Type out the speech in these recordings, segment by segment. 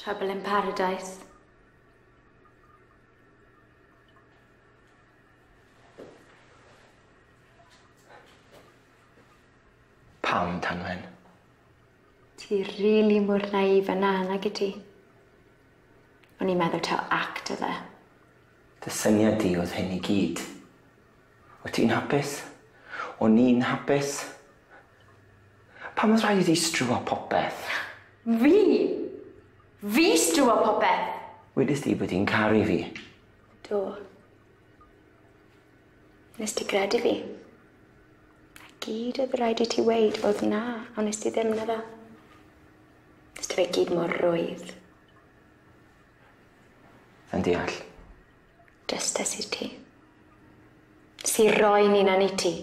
Trouble in paradise. Pam, Tanwen? Ti rili mor naif yna, nag i ti? O'n i'n meddwl taw act o dde. Dy syniad di oedd hyn i gyd. Wyt ti'n hapus? O'n i'n hapus? Pam oedd rhaid i strwa popeth? Fi? Fi strwa popeth? Wedys di bod ti'n caru fi? Do. Nes ti credu fi? Gyd oedd rhaid i ti weid oedd na, ond nes ti ddim na fe. Nes ti fe gyd mor rwydd. Yn deall. Drystes i ti. Si roi ni'n an i ti.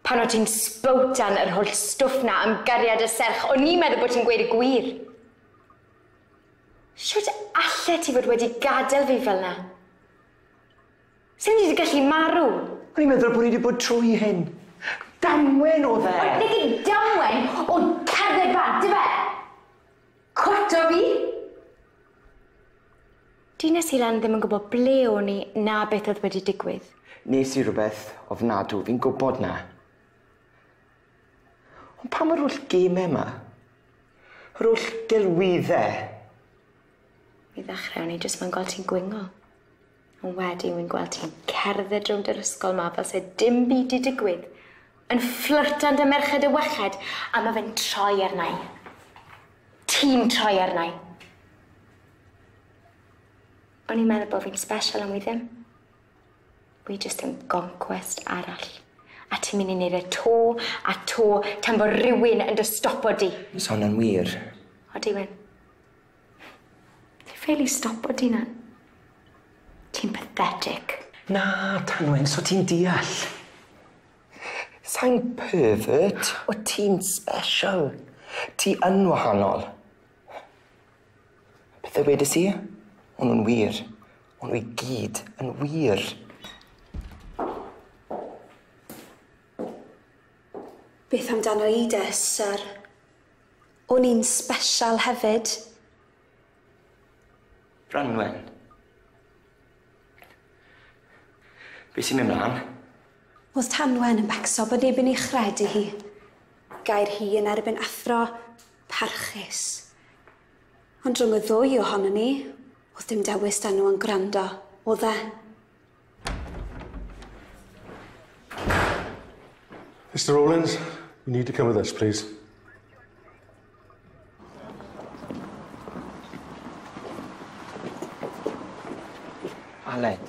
Pan o ti'n sbwtan yr holl stwff na am gariad y serch, o'n i'n meddwl bod ti'n gweud y gwir. Siwt alle ti fod wedi gadael fi fel na? Sut ni wedi gallu marw? O'n i'n meddwl bod ni wedi bod trwy hyn. Damwen o dde! Ond nid i damwen o cerdded bant, dy fe? Cwato fi? Di nes i lan ddim yn gwybod ble o'n i na beth oedd wedi digwydd. Nes i rhywbeth ofnadw, fi'n gwybod na. Ond pam yr holl gemau yma? Yr holl gelwyddau? Mi ddechrau o'n i jyst ma'n gweld ti'n gwingo. Ond wedyn wy'n gweld ti'n cerdded rownd yr ysgol ma fel se dim byd i digwydd. Yn fflyrtand y merched y weched, a mae fe'n troi arnau. Ti'n troi arnau. O'n i'n meddwl bod fi'n special am wi ddim. Wi jyst yn goncwest arall. A ti'n mynd i wneud e to a to tan bod rhywun yn dy stopo di. Son yn wir. O, di wyn. Ti'n ffeili stopo di na? Ti'n pathetic. Na, Tanwen, so ti'n deall. Sa'n pervert, o ti'n special. Ti yn wahanol. Bethau wedys i? O'n nhw'n wir. O'n nhw i gyd yn wir. Beth amdano i de, Sir? O'n i'n special hefyd. Branwen. Be sy'n mynd mlaen? Oedd Tanwen yn becso bod neb yn ei chredu hi. Gair hi yn erbyn athro parchus. Ond rhwng y ddwy ohono ni, oedd dim dewis dan nhw yn gwrando, o dde. Mr. Rowlands, you need to come with us, please. Arlein.